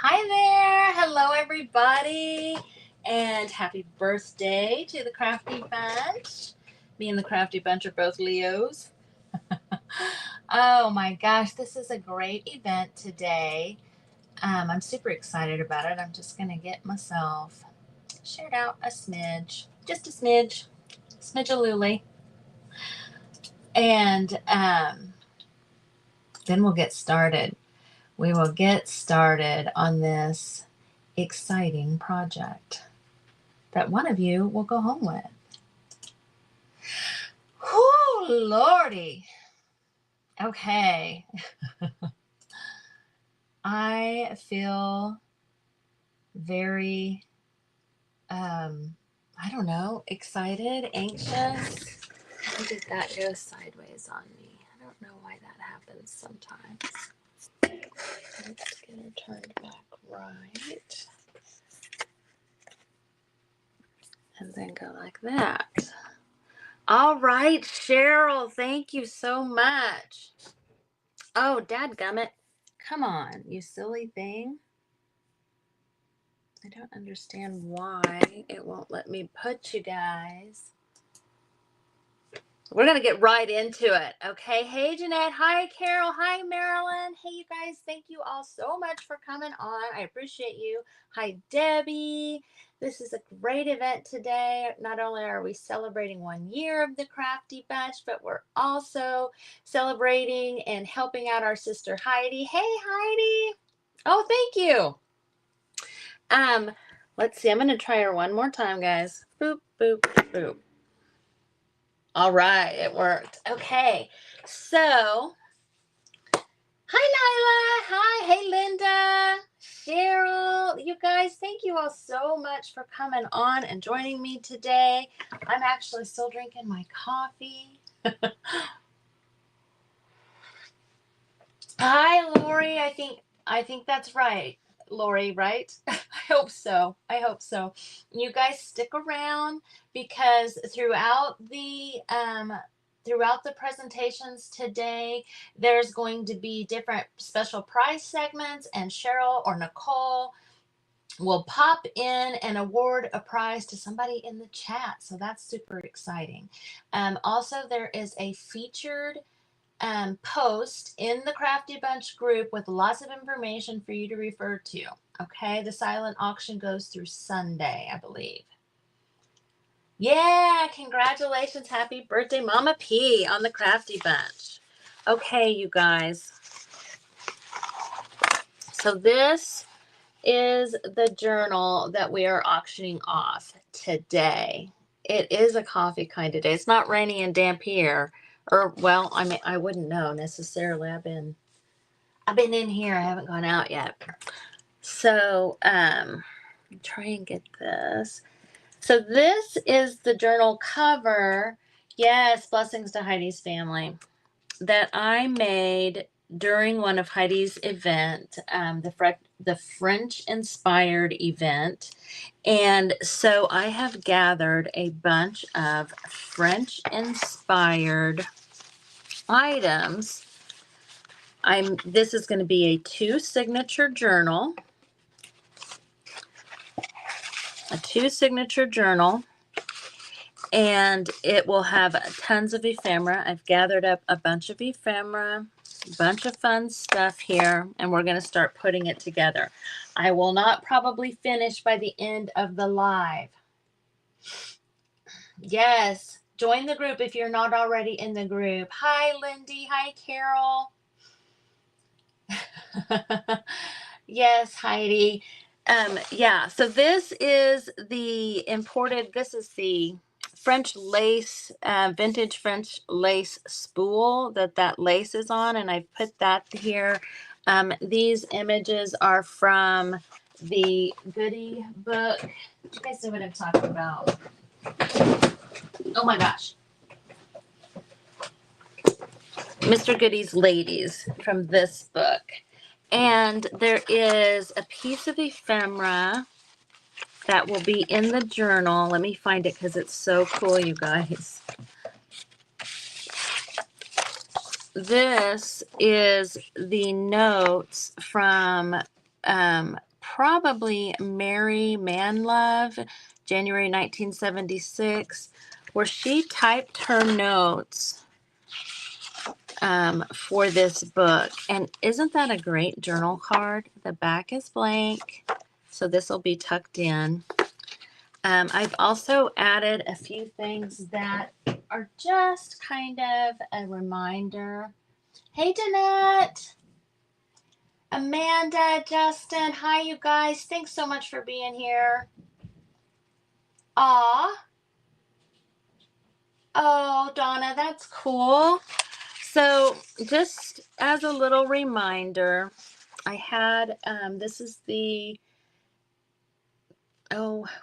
Hi there. Hello, everybody. And happy birthday to the Crafty Bunch. Me and the Crafty Bunch are both Leos. Oh my gosh, this is a great event today. I'm super excited about it. I'm just going to get myself shared out a smidge. Just a smidge. Smidge-a-looly. And then we'll get started. We will get started on this exciting project that one of you will go home with. Whoo, Lordy. Okay. I feel very, I don't know, excited, anxious. Why did that go sideways on me? I don't know why that happens sometimes. Let's get her turned back right. And then go like that. All right, Cheryl, thank you so much. Oh, dadgummit. Come on, you silly thing. I don't understand why it won't let me put you guys. We're going to get right into it, okay? Hey, Jeanette. Hi, Carol. Hi, Marilyn. Hey, you guys. Thank you all so much for coming on. I appreciate you. Hi, Debbie. This is a great event today. Not only are we celebrating 1 year of the Crafty Bunch, but we're also celebrating and helping out our sister Heidi. Hey, Heidi. Oh, thank you. Let's see. I'm going to try her one more time, guys. Boop, boop, boop. All right, it worked. Okay, so hi, Nyla. Hi, hey, Linda, Cheryl. You guys, thank you all so much for coming on and joining me today. I'm actually still drinking my coffee. Hi, Lori. I think that's right. Lori, right? I hope so. I hope so. You guys stick around because throughout the presentations today, there's going to be different special prize segments, and Cheryl or Nicole will pop in and award a prize to somebody in the chat. So that's super exciting. Also, there is a featured post in the Crafty Bunch group with lots of information for you to refer to. Okay, the silent auction goes through Sunday, I believe. Yeah, congratulations. Happy birthday, Mama P on the Crafty Bunch. Okay, you guys. So this is the journal that we are auctioning off today. It is a coffee kind of day. It's not rainy and damp here. Or, well, I mean, I wouldn't know necessarily. I've been in here. I haven't gone out yet. So, try and get this. So this is the journal cover. Yes, blessings to Heidi's family, that I made during one of Heidi's event, the French-inspired event. And so I have gathered a bunch of French-inspired items. This is going to be a 2-signature journal. A 2-signature journal. And it will have tons of ephemera. I've gathered up a bunch of ephemera, a bunch of fun stuff here, and we're going to start putting it together. I will not probably finish by the end of the live. Yes, join the group if you're not already in the group. Hi, Lindy. Hi, Carol. Yes, Heidi. Yeah, so this is the French lace, vintage French lace spool that lace is on, and I put that here. These images are from the goodie book. You guys know what I'm talking about. Oh my gosh. Mr. Goody's Ladies from this book. And there is a piece of ephemera that will be in the journal. Let me find it because it's so cool, you guys. This is the notes from probably Mary Manlove, January 1976, where she typed her notes for this book. And isn't that a great journal card? The back is blank, so this will be tucked in. I've also added a few things that are just kind of a reminder. Hey, Danette, Amanda, Justin, hi, you guys. Thanks so much for being here. Aw. Oh, Donna, that's cool. So just as a little reminder, I had, this is the,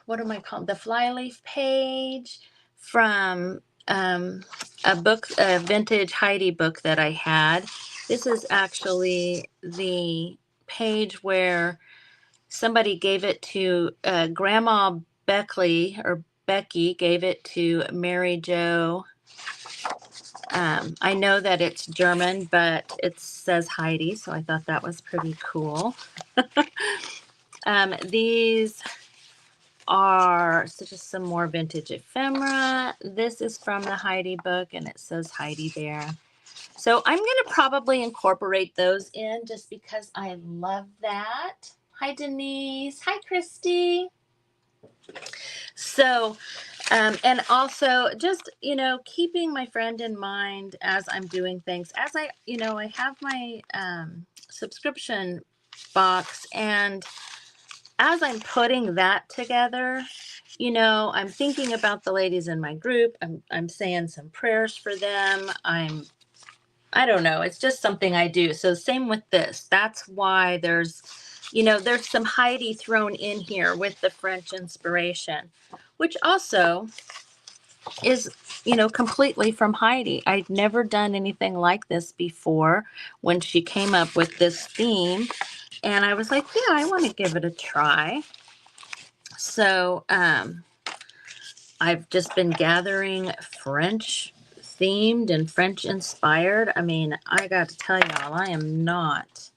what am I called? The flyleaf page from a book, a vintage Heidi book that I had. This is actually the page where somebody gave it to Grandma Beckley, or Becky gave it to Mary Jo. I know that it's German, but it says Heidi, so I thought that was pretty cool. These are just some more vintage ephemera. This is from the Heidi book, and it says Heidi there. So I'm going to probably incorporate those in just because I love that. Hi, Denise. Hi, Christy. So, and also just, keeping my friend in mind as I'm doing things, as I have my subscription box, and as I'm putting that together, I'm thinking about the ladies in my group. I'm saying some prayers for them. I don't know. It's just something I do. So same with this. That's why there's some Heidi thrown in here with the French inspiration, which also is, completely from Heidi. I'd never done anything like this before when she came up with this theme. And I was like, yeah, I want to give it a try. So I've just been gathering French themed and French inspired. I mean, I got to tell y'all, I am not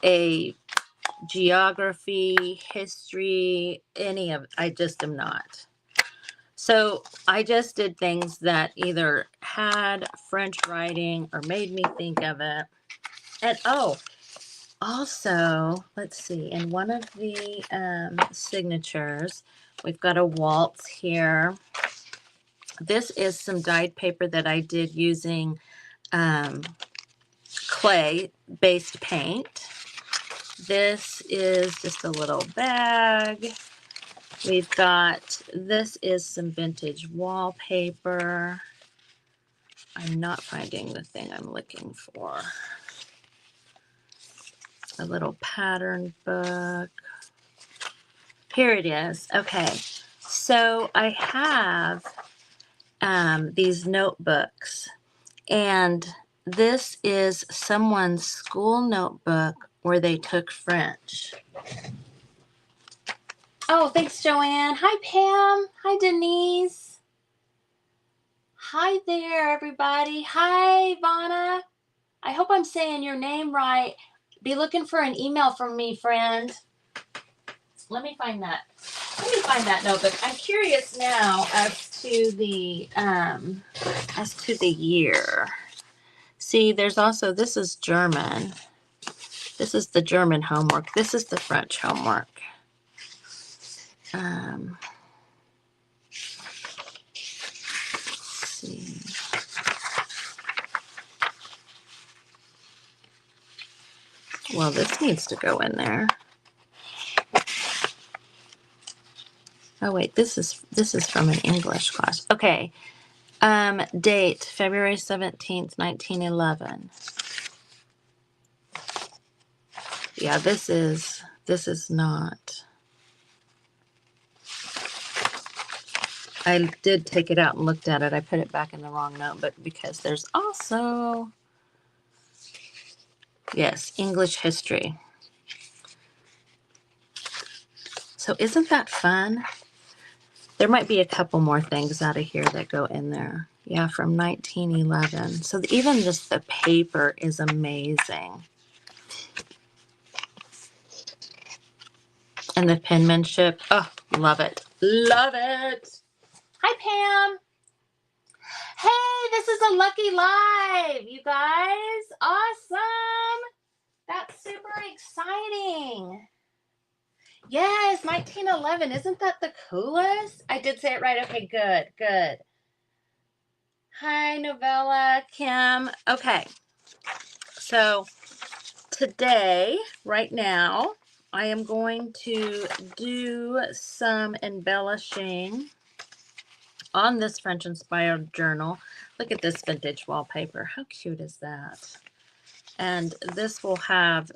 a geography, history, I just am not. So I just did things that either had French writing or made me think of it. And also, let's see, in one of the signatures, we've got a waltz here. This is some dyed paper that I did using clay-based paint. This is just a little bag. We've got, this is some vintage wallpaper. I'm not finding the thing I'm looking for. A little pattern book. Here it is. Okay, so I have these notebooks, and this is someone's school notebook where they took French. Oh, thanks, Joanne. Hi, Pam. Hi, Denise. Hi there, everybody. Hi, Vonna. I hope I'm saying your name right. Be looking for an email from me, friend. Let me find that. Notebook. I'm curious now as to the year. See, there's also, this is German. This is the German homework. This is the French homework. Let's see. Well, this needs to go in there. Oh wait, this is from an English class. Okay. Date February 17th, 1911. Yeah, this is not. I did take it out and looked at it. I put it back in the wrong note, but because there's also, yes, English history. So isn't that fun? There might be a couple more things out of here that go in there. Yeah, from 1911. So even just the paper is amazing. And the penmanship. Oh, love it. Love it. Hi, Pam. Hey, this is a lucky live, you guys. Awesome. That's super exciting. Yes, 1911. Isn't that the coolest? I did say it right. Okay, good, good. Hi, Novella, Kim. Okay, so today, right now, I am going to do some embellishing on this French inspired journal. Look at this vintage wallpaper. How cute is that? And this will have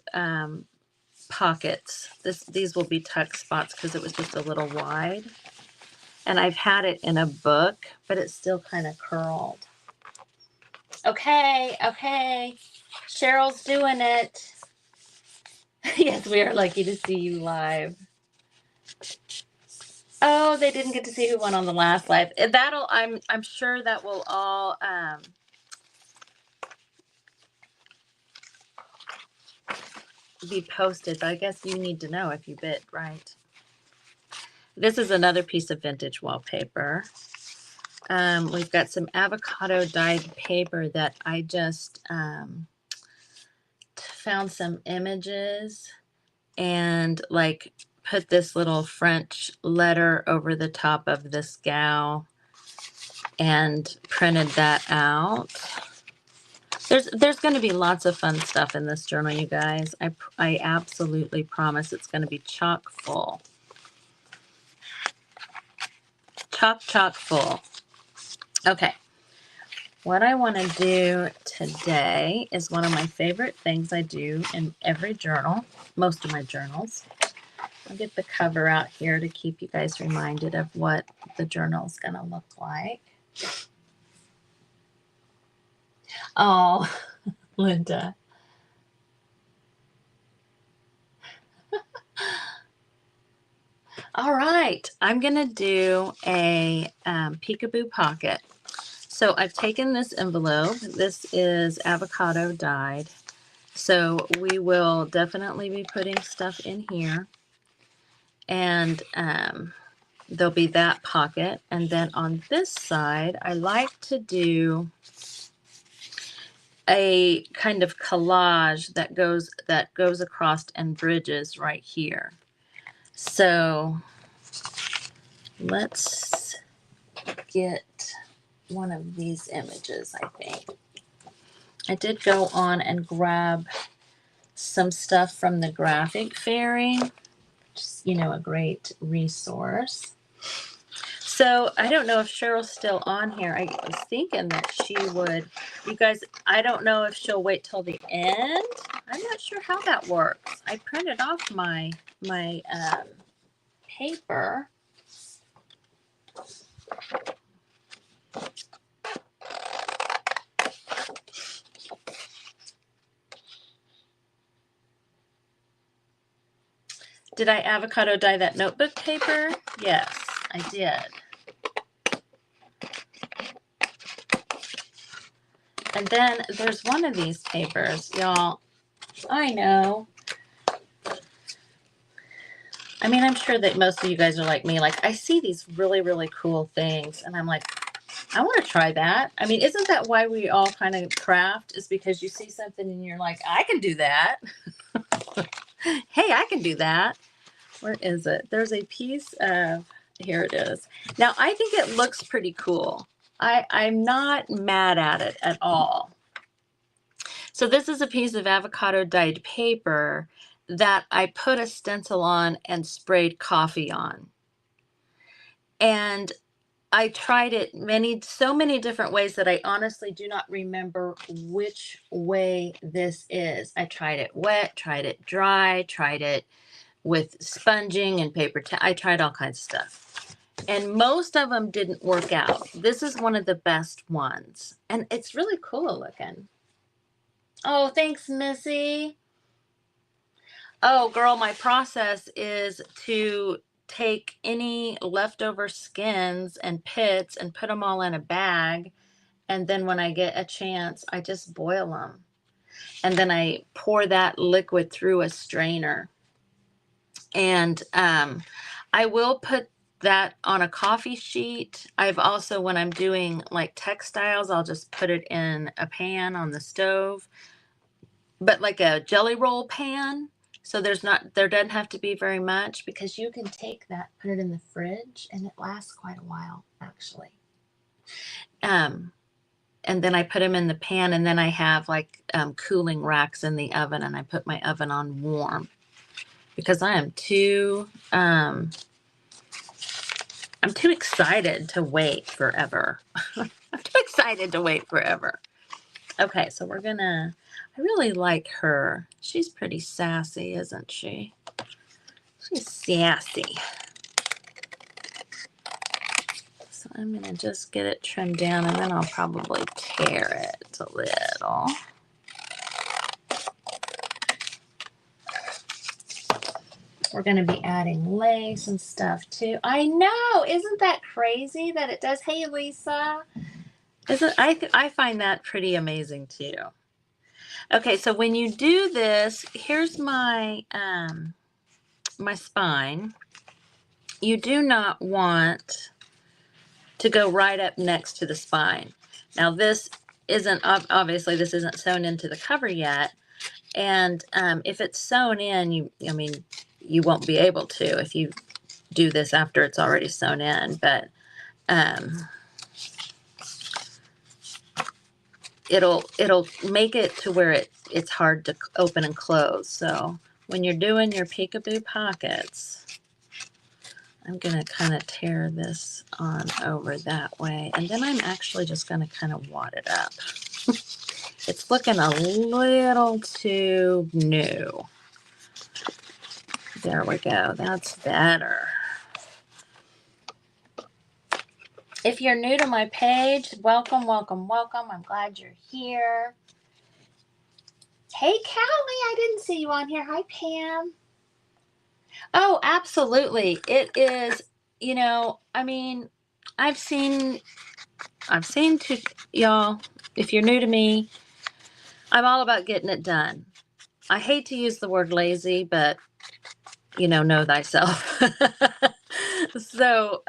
pockets. These will be tuck spots because it was just a little wide. And I've had it in a book, but it's still kind of curled. Okay, okay. Cheryl's doing it. Yes, we are lucky to see you live. Oh, they didn't get to see who won on the last live. I'm sure that will all be posted, but I guess you need to know if you bid, right? This is another piece of vintage wallpaper. We've got some avocado dyed paper that I just found some images and like put this little French letter over the top of this gal and printed that out. There's going to be lots of fun stuff in this journal, you guys. I absolutely promise it's going to be chock full. Chock full. Okay. What I want to do today is one of my favorite things I do in every journal, most of my journals. I'll get the cover out here to keep you guys reminded of what the journal is going to look like. Oh, Linda. All right, I'm going to do a peekaboo pocket. So I've taken this envelope. This is avocado dyed. So we will definitely be putting stuff in here. And there'll be that pocket. And then on this side, I like to do a kind of collage that goes across and bridges right here. So let's get one of these images, I think. I did go on and grab some stuff from the Graphic Fairy, which is, you know, a great resource. So I don't know if Cheryl's still on here. I was thinking that she would. You guys, I don't know if she'll wait till the end. I'm not sure how that works. I printed off my paper. Did I avocado dye that notebook paper? Yes, I did. And then there's one of these papers, y'all. I know. I mean, I'm sure that most of you guys are like me. Like, I see these really, really cool things, and I'm like, I want to try that. I mean, isn't that why we all kind of craft? Is because you see something and you're like, I can do that. Hey, I can do that. Where is it? There's a piece of, here it is. Now, I think it looks pretty cool. I'm not mad at it at all. So this is a piece of avocado dyed paper that I put a stencil on and sprayed coffee on. And I tried it so many different ways that I honestly do not remember which way this is. I tried it wet, tried it dry, tried it with sponging and paper I tried all kinds of stuff. And most of them didn't work out. This is one of the best ones. And it's really cool looking. Oh, thanks, Missy. Oh, girl, my process is to take any leftover skins and pits and put them all in a bag. And then when I get a chance, I just boil them. And then I pour that liquid through a strainer. And I will put that on a coffee sheet. I've also, when I'm doing like textiles, I'll just put it in a pan on the stove, but like a jelly roll pan. So there doesn't have to be very much, because you can take that, put it in the fridge, and it lasts quite a while, actually. And then I put them in the pan, and then I have like cooling racks in the oven, and I put my oven on warm, because I'm too excited to wait forever. I'm too excited to wait forever. Okay, so I really like her. She's pretty sassy, isn't she? She's sassy. So I'm going to just get it trimmed down, and then I'll probably tear it a little. We're going to be adding lace and stuff too. I know, isn't that crazy that it does? Hey, Lisa. I find that pretty amazing too. Okay, so when you do this, here's my my spine. You do not want to go right up next to the spine. Now this isn't, obviously this isn't sewn into the cover yet, and if it's sewn in, you won't be able to if you do this after it's already sewn in, but it'll make it to where it's hard to open and close. So when you're doing your peekaboo pockets, I'm going to kind of tear this on over that way, and then I'm actually just going to kind of wad it up. It's looking a little too new. There we go. That's better. If you're new to my page, welcome, welcome, welcome. I'm glad you're here. Hey, Callie, I didn't see you on here. Hi, Pam. Oh, absolutely. It is, I've seen to y'all, if you're new to me, I'm all about getting it done. I hate to use the word lazy, but know thyself. So,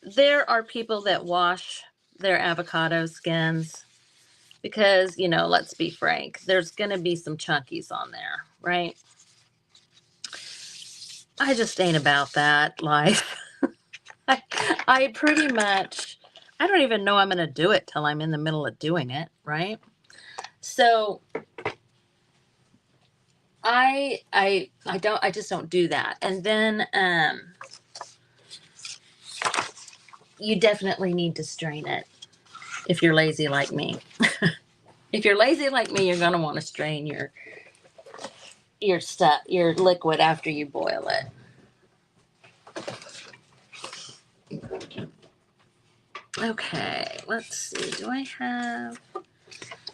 there are people that wash their avocado skins because, let's be frank, there's going to be some chunkies on there, right? I just ain't about that life. I pretty much, I don't even know I'm going to do it till I'm in the middle of doing it, right? So I just don't do that. And then you definitely need to strain it if you're lazy like me. If you're lazy like me, you're going to want to strain your stuff, your liquid, after you boil it. Okay, let's see. Do I have...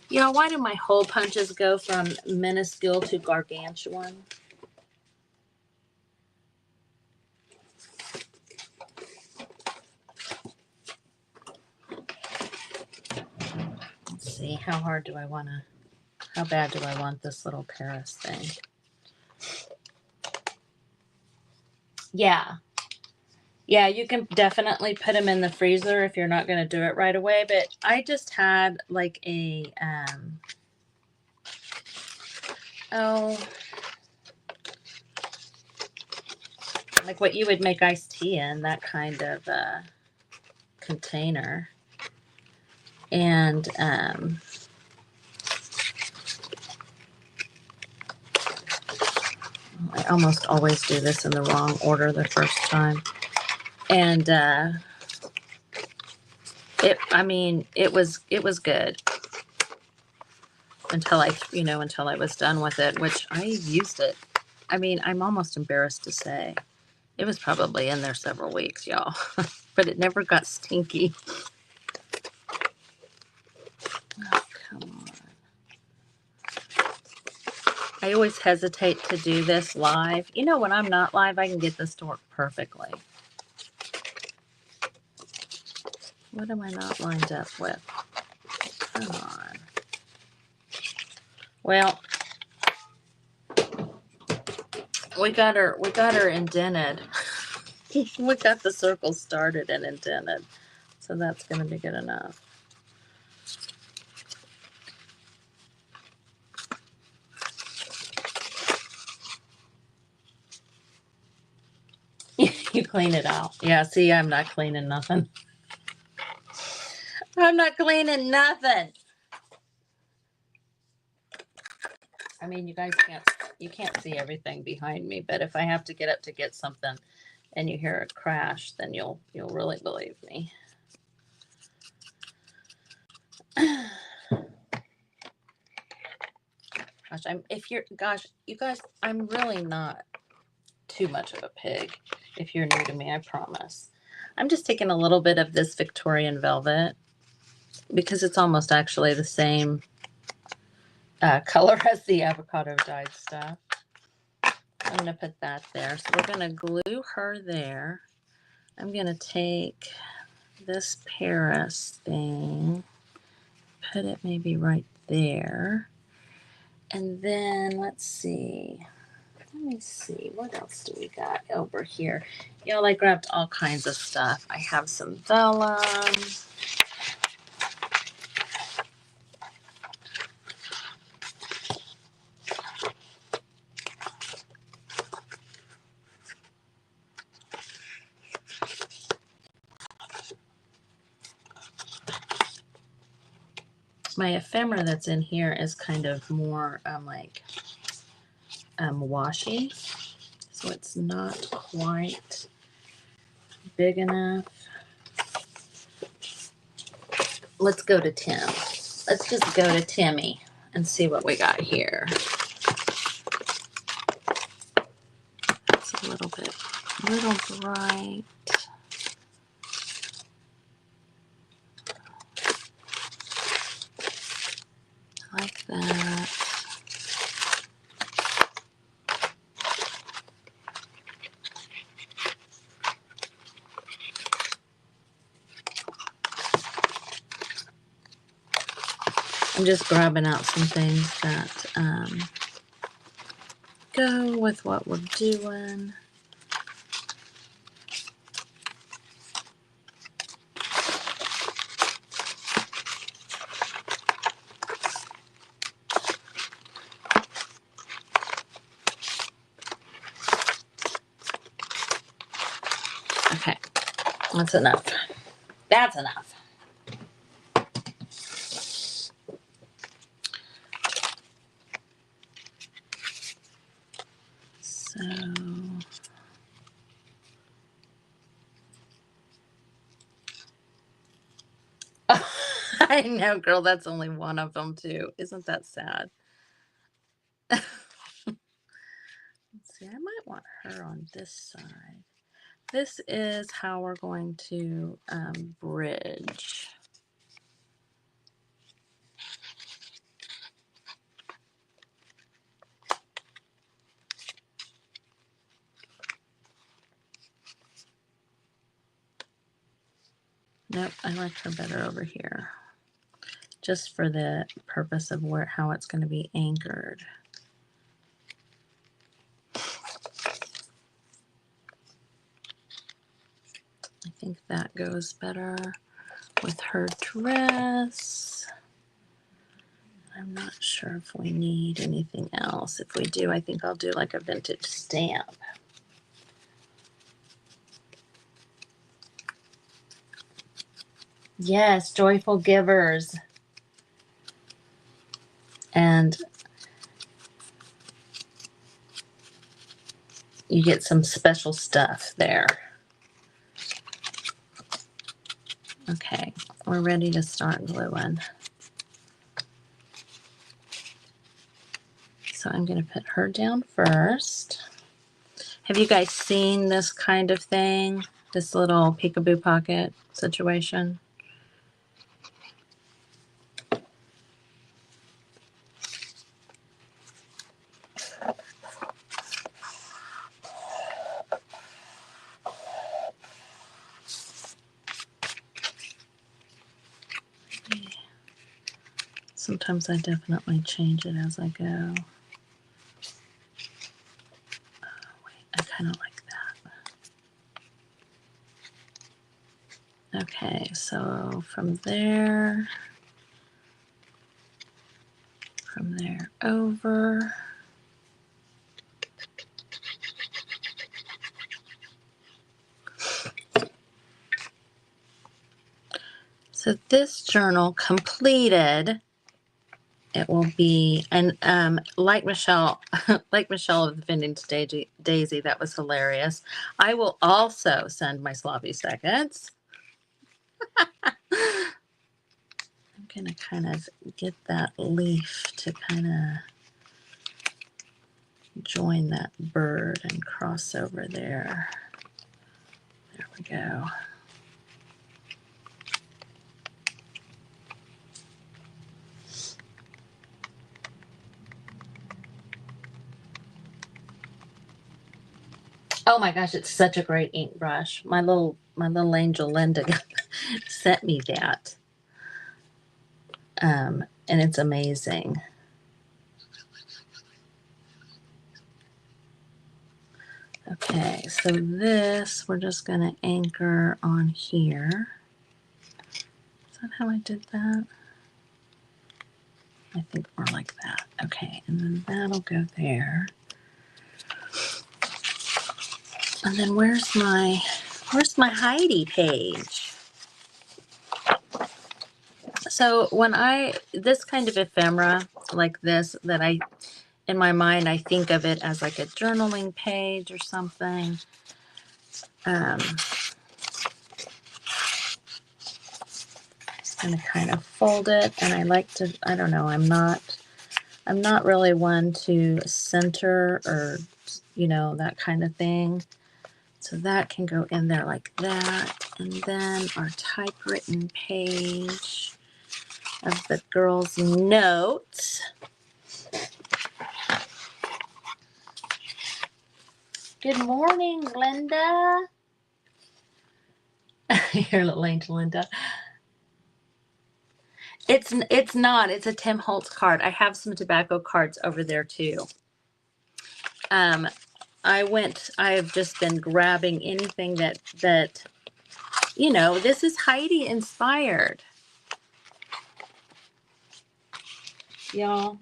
why do my hole punches go from minuscule to gargantuan? Let's see. How bad do I want this little Paris thing? Yeah, you can definitely put them in the freezer if you're not going to do it right away. But I just had like a, like what you would make iced tea in, that kind of container. And I almost always do this in the wrong order the first time. And it was good until I was done with it, which I used it. I'm almost embarrassed to say it was probably in there several weeks, y'all, but it never got stinky. Oh, come on. I always hesitate to do this live. When I'm not live, I can get this to work perfectly. What am I not lined up with? Come on. Well, We got her indented. We got the circle started and indented. So that's going to be good enough. You clean it out. Yeah, see, I'm not cleaning nothing. I'm not cleaning nothing. I mean, you guys can't see everything behind me, but if I have to get up to get something and you hear it crash, then you'll really believe me. Gosh, you guys, I'm really not too much of a pig if you're new to me, I promise. I'm just taking a little bit of this Victorian velvet because it's almost actually the same color as the avocado dyed stuff. I'm going to put that there. So we're going to glue her there. I'm going to take this Paris thing, put it maybe right there. And then let's see. Let me see. What else do we got over here? Y'all, I grabbed all kinds of stuff. I have some vellum. My ephemera that's in here is kind of more washy, so it's not quite big enough. Let's go to Tim. Let's just go to Timmy and see what we got here. It's a little bright. Like that. I'm just grabbing out some things that go with what we're doing. Okay, that's enough. That's enough. So I know, girl, that's only one of them too. Isn't that sad? Let's see, I might want her on this side. This is how we're going to bridge. Nope, I like her better over here. Just for the purpose of how it's going to be anchored. I think that goes better with her dress. I'm not sure if we need anything else. If we do, I think I'll do like a vintage stamp. Yes, joyful givers. And you get some special stuff there. Okay, we're ready to start gluing. So I'm going to put her down first. Have you guys seen this kind of thing? This little peekaboo pocket situation? Sometimes I definitely change it as I go. kind of like that. Okay, so from there over. So this journal completed, it will be, and like Michele, like Michele of the Vintage Daisy, that was hilarious. I will also send my sloppy seconds. I'm gonna kind of get that leaf to kind of join that bird and cross over there. There we go. Oh my gosh, it's such a great ink brush. My little angel Linda sent me that. And it's amazing. Okay, so this we're just going to anchor on here. Is that how I did that? I think more like that. Okay, and then that'll go there. And then where's my Heidi page? So when this kind of ephemera like this, that in my mind, I think of it as like a journaling page or something. I'm going to kind of fold it, and I like to, I don't know, I'm not really one to center or, that kind of thing. So that can go in there like that. And then our typewritten page of the girls' notes. Good morning, Linda. Your little angel, Linda. It's not. It's a Tim Holtz card. I have some tobacco cards over there too. I've just been grabbing anything that this is Heidi inspired. Y'all.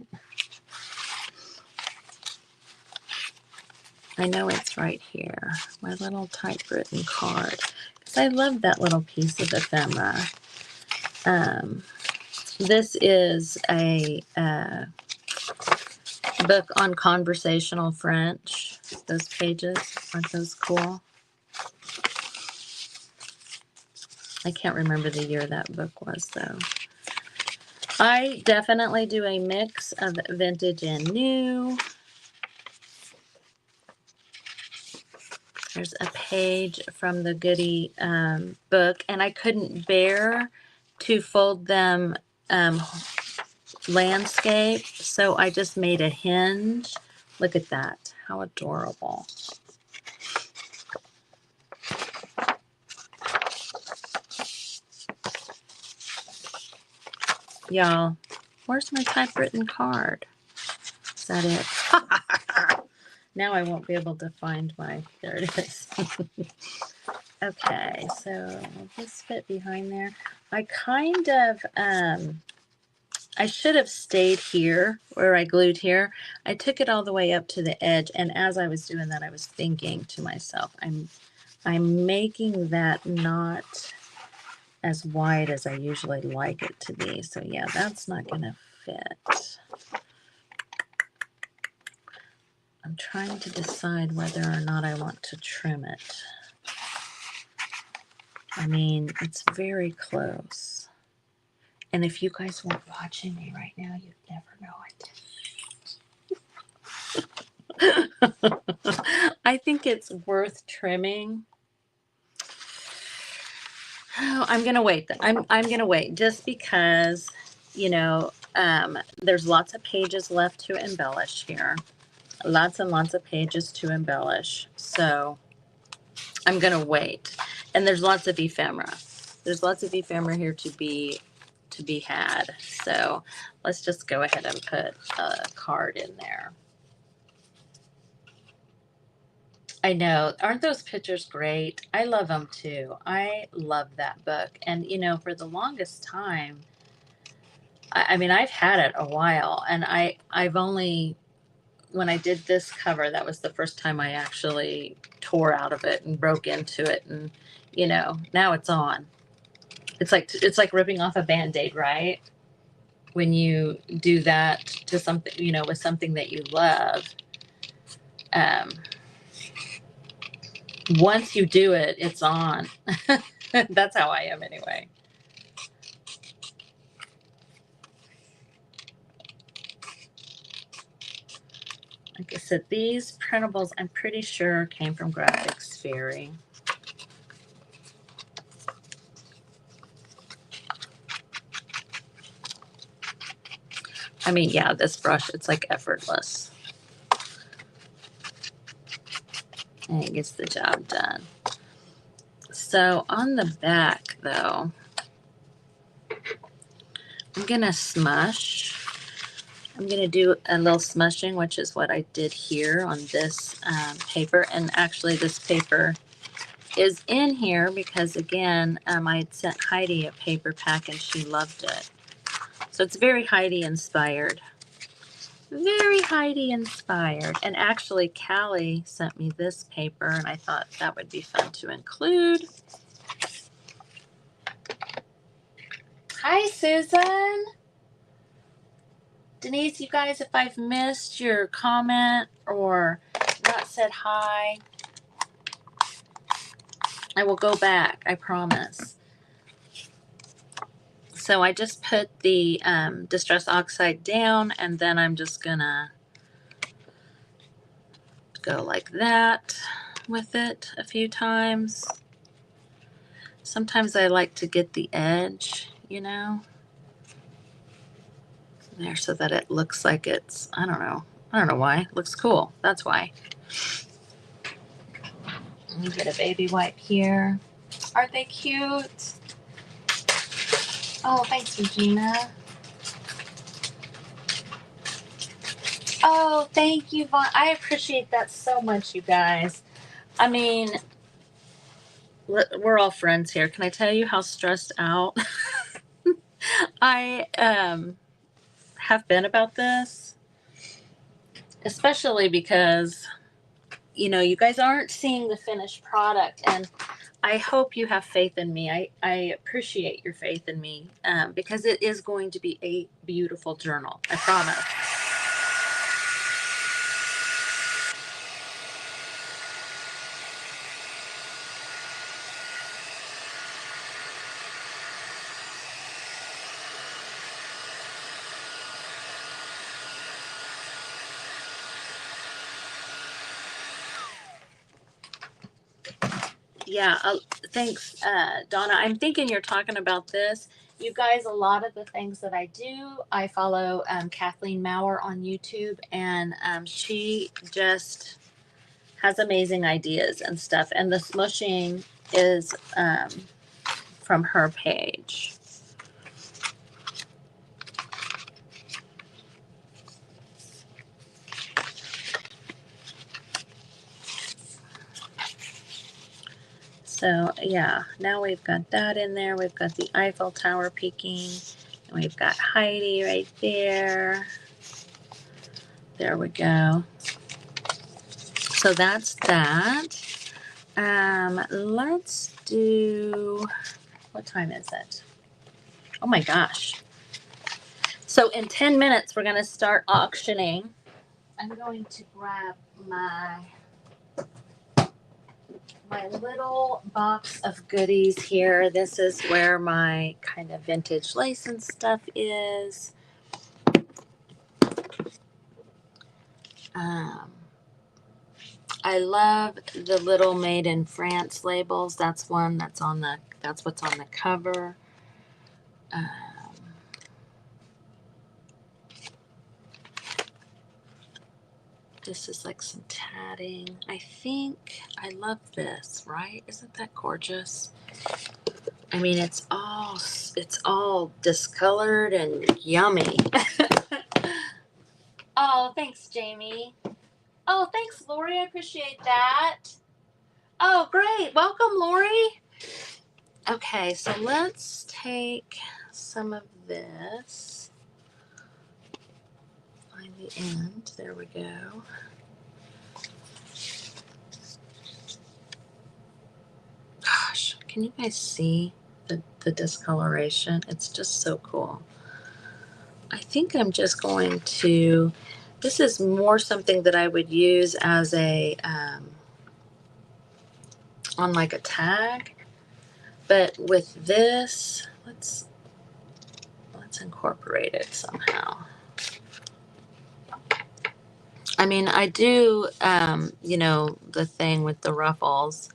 I know it's right here. My little typewritten card. Because I love that little piece of ephemera. This is a book on conversational French. Those pages, aren't those cool? I can't remember the year that book was, though. I definitely do a mix of vintage and new. There's a page from the Goody book, and I couldn't bear to fold them landscape, so I just made a hinge. Look at that. How adorable. Y'all, where's my typewritten card? Is that it? Now I won't be able to find there it is. Okay, so will this fit behind there? I kind of, I should have stayed here where I glued here. I took it all the way up to the edge, and as I was doing that, I was thinking to myself, I'm making that not as wide as I usually like it to be. So yeah, that's not going to fit. I'm trying to decide whether or not I want to trim it. I mean, it's very close. And if you guys weren't watching me right now, you'd never know I did. I think it's worth trimming. Oh, I'm going to wait. I'm going to wait just because, there's lots of pages left to embellish here. Lots and lots of pages to embellish. So I'm going to wait. And there's lots of ephemera. There's lots of ephemera here to be had. So let's just go ahead and put a card in there. I know. Aren't those pictures great? I love them too. I love that book. And, for the longest time, I mean, I've had it a while, and I've only, when I did this cover, that was the first time I actually tore out of it and broke into it. And, now it's on. It's like ripping off a Band-Aid, right? When you do that to something, with something that you love. Um, Once you do it, it's on. That's how I am anyway. Like I said, these printables, I'm pretty sure came from Graphics Fairy. I mean, yeah, this brush, it's like effortless. And it gets the job done. So on the back, though, I'm going to smush. I'm going to do a little smushing, which is what I did here on this paper. And actually, this paper is in here because, again, I had sent Heidi a paper pack and she loved it. So it's very Heidi inspired. Very Heidi inspired. And actually, Callie sent me this paper, and I thought that would be fun to include. Hi, Susan. Denise, you guys, if I've missed your comment or not said hi, I will go back, I promise. So I just put the Distress Oxide down, and then I'm just gonna go like that with it a few times. Sometimes I like to get the edge, there so that it looks like it's, I don't know why. It looks cool. That's why. Let me get a baby wipe here. Aren't they cute? Oh, thanks, Regina. Oh, thank you, Vaughn. I appreciate that so much, you guys. I mean, we're all friends here. Can I tell you how stressed out I have been about this? Especially because, you guys aren't seeing the finished product, and I hope you have faith in me. I appreciate your faith in me because it is going to be a beautiful journal. I promise. Yeah, thanks, Donna. I'm thinking you're talking about this. You guys, a lot of the things that I do, I follow Kathleen Maurer on YouTube, and she just has amazing ideas and stuff. And the smushing is from her page. So yeah, now we've got that in there. We've got the Eiffel Tower peeking. And we've got Heidi right there. There we go. So that's that. Let's do, what time is it? Oh my gosh. So in 10 minutes, we're going to start auctioning. I'm going to grab my little box of goodies here. This is where my kind of vintage lace and stuff is. I love the little Made in France labels. That's one that's that's what's on the cover. This is like some tatting. I think I love this, right? Isn't that gorgeous? I mean, it's all discolored and yummy. Oh, thanks, Jamie. Oh, thanks, Lori. I appreciate that. Oh, great. Welcome, Lori. Okay, so let's take some of this. Find the end. There we go. Gosh, can you guys see the discoloration? It's just so cool. I think I'm just going to, this is more something that I would use as a, on like a tag. But with this, let's incorporate it somehow. I mean, I do, you know, the thing with the ruffles.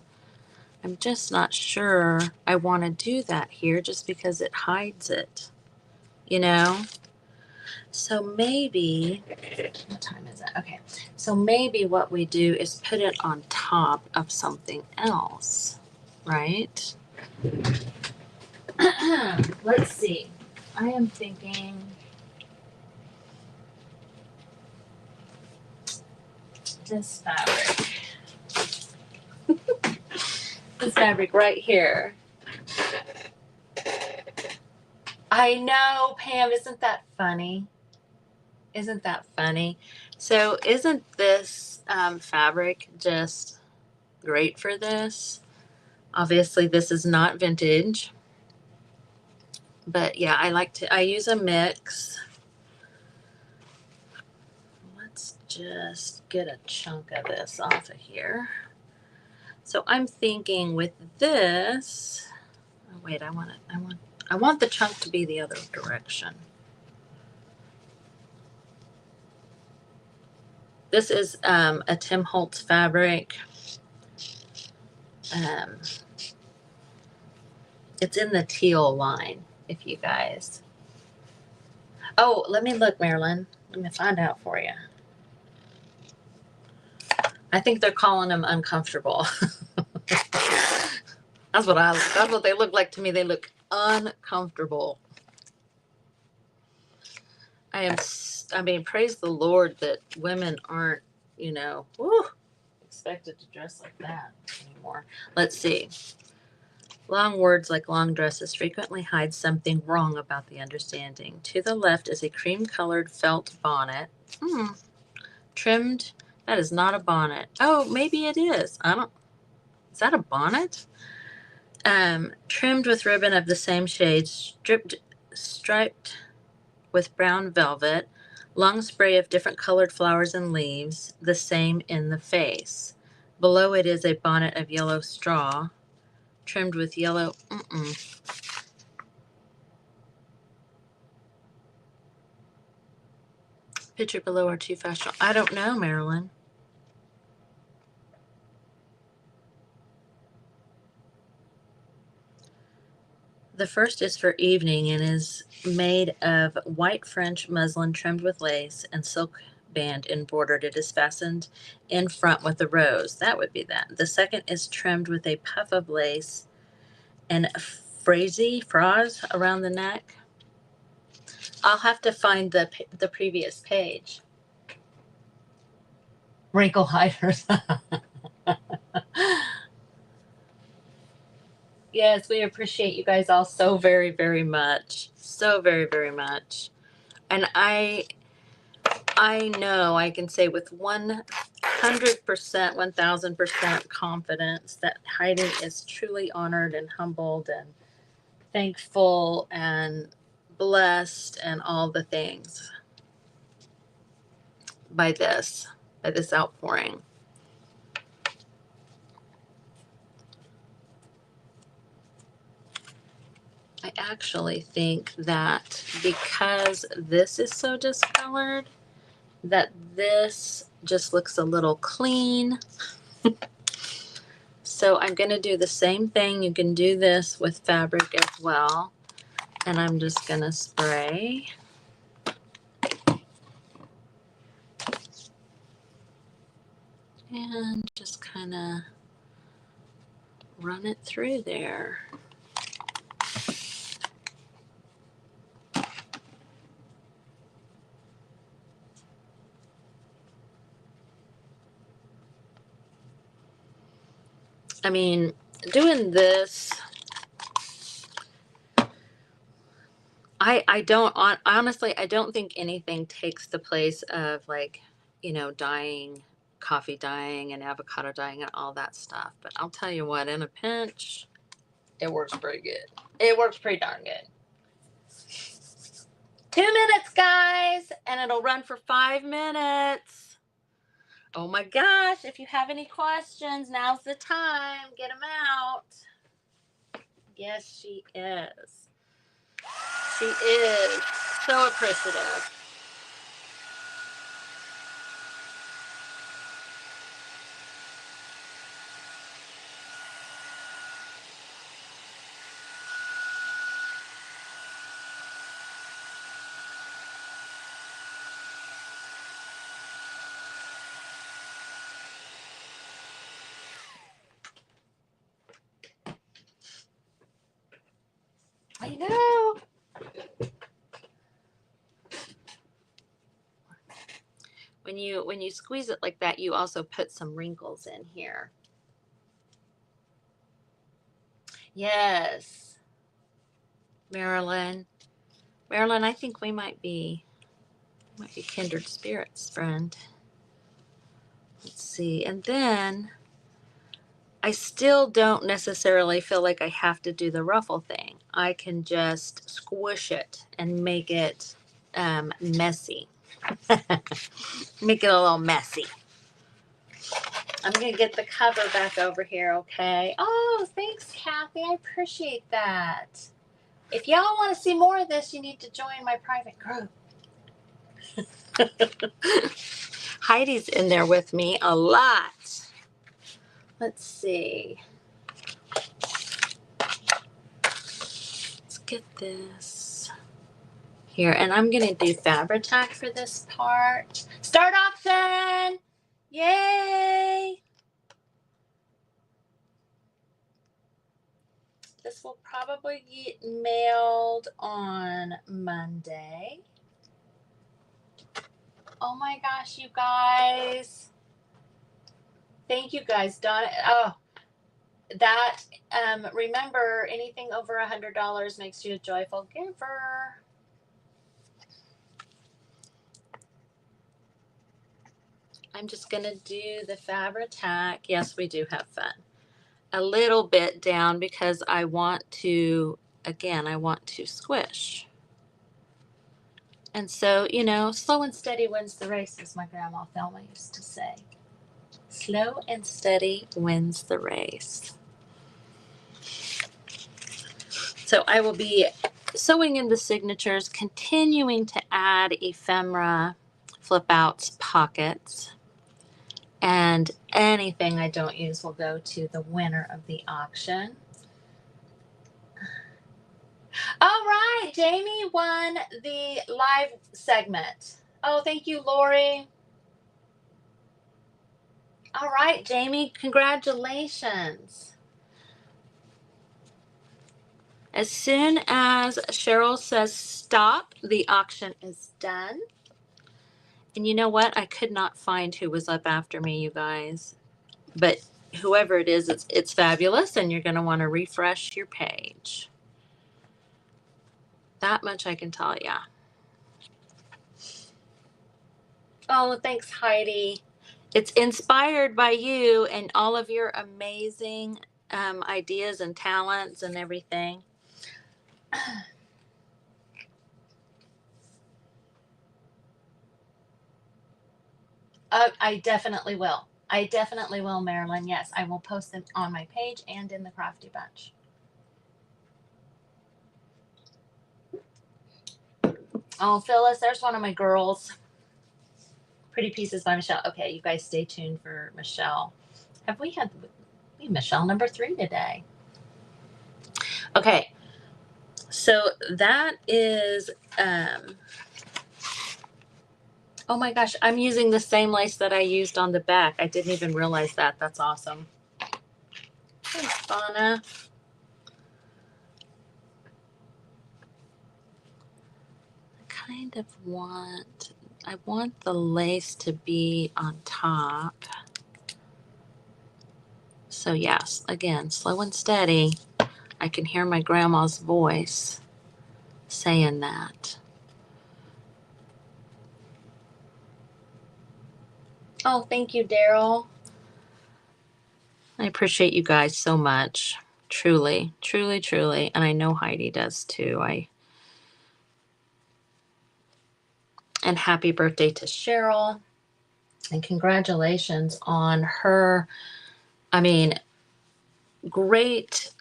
I'm just not sure I want to do that here just because it hides it, you know? So maybe, what time is it? Okay. So maybe what we do is put it on top of something else, right? Let's see. I am thinking this fabric. This fabric right here. I know, Pam, isn't that funny? Isn't that funny? So isn't this fabric just great for this? Obviously this is not vintage, but yeah, I use a mix. Let's just get a chunk of this off of here. So I'm thinking with this, oh wait, I want the chunk to be the other direction. This is a Tim Holtz fabric. It's in the teal line, if you guys. Oh, let me look, Marilyn. Let me find out for you. I think they're calling them uncomfortable. That's what they look like to me. They look uncomfortable. I mean, praise the Lord that women aren't, you know, expected to dress like that anymore. Let's see. Long words like long dresses frequently hide something wrong about the understanding. To the left is a cream-colored felt bonnet. Trimmed. That is not a bonnet. Oh, maybe it is. Is that a bonnet? Trimmed with ribbon of the same shade, striped with brown velvet, long spray of different colored flowers and leaves, the same in the face. Below it is a bonnet of yellow straw, trimmed with yellow. Picture below are too fashionable. I don't know, Marilyn. The first is for evening and is made of white French muslin trimmed with lace and silk band embroidered. It is fastened in front with a rose. That would be that. The second is trimmed with a puff of lace and phrase around the neck. I'll have to find the previous page. Wrinkle hiders. Yes, we appreciate you guys all so very, very much. So very, very much. And I know I can say with 100%, 1000% confidence that Heidi is truly honored and humbled and thankful and blessed and all the things by this outpouring. I actually think that because this is so discolored, that this just looks a little clean. So I'm going to do the same thing. You can do this with fabric as well. And I'm just going to spray. And just kind of run it through there. I mean, doing this, honestly, I don't think anything takes the place of, like, you know, dyeing, coffee dyeing and avocado dyeing and all that stuff. But I'll tell you what, in a pinch, it works pretty good. It works pretty darn good. 2 minutes, guys, and it'll run for 5 minutes. Oh my gosh, if you have any questions, now's the time. Get them out. Yes, she is. She is so appreciative. I know. When you squeeze it like that, you also put some wrinkles in here. Yes. Marilyn. Marilyn, I think we might be kindred spirits, friend. Let's see. And then I still don't necessarily feel like I have to do the ruffle thing. I can just squish it and make it messy. Make it a little messy. I'm going to get the cover back over here, okay? Oh, thanks, Kathy. I appreciate that. If y'all want to see more of this, you need to join my private group. Heidi's in there with me a lot. Let's see. Let's get this here. And I'm going to do Fabri-Tac for this part. Start auction! Yay! This will probably get mailed on Monday. Oh my gosh, you guys. Thank you guys. Donna, oh, that, remember, anything over $100 makes you a joyful giver. I'm just going to do the Fabri-Tac. Yes, we do have fun. A little bit down because I want to, again, I want to squish. And so, you know, slow and steady wins the race, as my grandma Thelma used to say. Slow and steady wins the race. So I will be sewing in the signatures, continuing to add ephemera, flip outs, pockets, and anything I don't use will go to the winner of the auction. All right, Jamie won the live segment. Oh, thank you, Lori. All right, Jamie, congratulations. As soon as Cheryl says stop, the auction is done. And you know what? I could not find who was up after me, you guys. But whoever it is, it's fabulous, and you're going to want to refresh your page. That much I can tell you. Oh, thanks, Heidi. It's inspired by you and all of your amazing ideas and talents and everything. I definitely will. I definitely will, Marilyn. Yes, I will post them on my page and in the Crafty Bunch. Oh, Phyllis, there's one of my girls. Pretty Pieces by Michele. Okay, you guys stay tuned for Michele. We had Michele number 3 today. Okay, so that is, oh my gosh, I'm using the same lace that I used on the back. I didn't even realize that. That's awesome. Thanks, Fauna. I want the lace to be on top. So yes, again, slow and steady. I can hear my grandma's voice saying that. Oh, thank you, Daryl. I appreciate you guys so much. Truly, truly, truly. And I know Heidi does too. And happy birthday to Cheryl. And congratulations on her, I mean, great,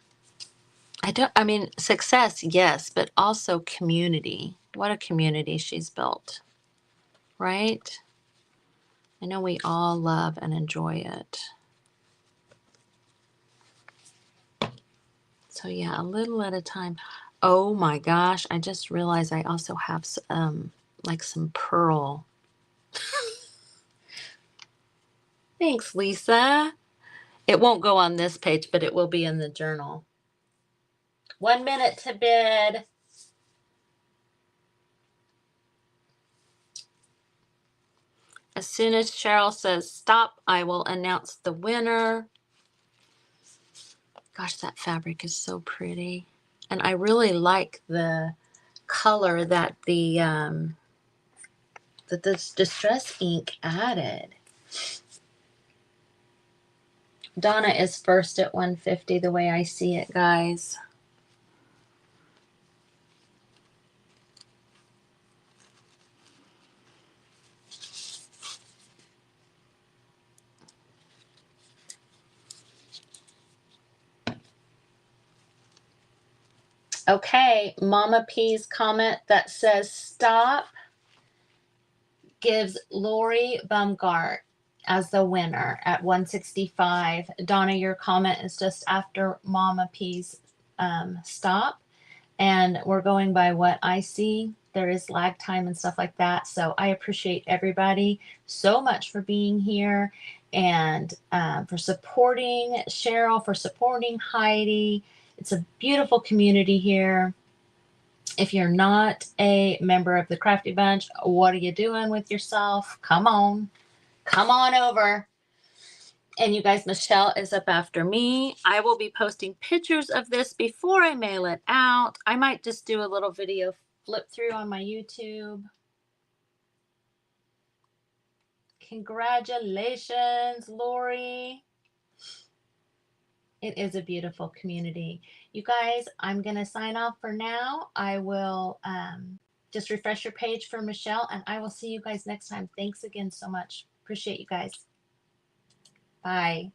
success, yes, but also community. What a community she's built, right? I know we all love and enjoy it. So yeah, a little at a time. Oh my gosh, I just realized I also have like some pearl. Thanks, Lisa. It won't go on this page, but it will be in the journal. 1 minute to bid. As soon as Cheryl says stop, I will announce the winner. Gosh, that fabric is so pretty. And I really like the color that this distress ink added. Donna is first at 150 the way I see it, guys. Okay, Mama P's comment that says stop gives Lori Bumgart as the winner at 165. Donna, your comment is just after Mama P's stop. And we're going by what I see. There is lag time and stuff like that. So I appreciate everybody so much for being here and for supporting Cheryl, for supporting Heidi. It's a beautiful community here. If you're not a member of the Crafty Bunch, what are you doing with yourself? Come on over. And you guys, Michele is up after me. I will be posting pictures of this before I mail it out. I might just do a little video flip through on my YouTube. Congratulations, Lori. It is a beautiful community. You guys, I'm going to sign off for now. I will just refresh your page for Michele, and I will see you guys next time. Thanks again so much. Appreciate you guys. Bye.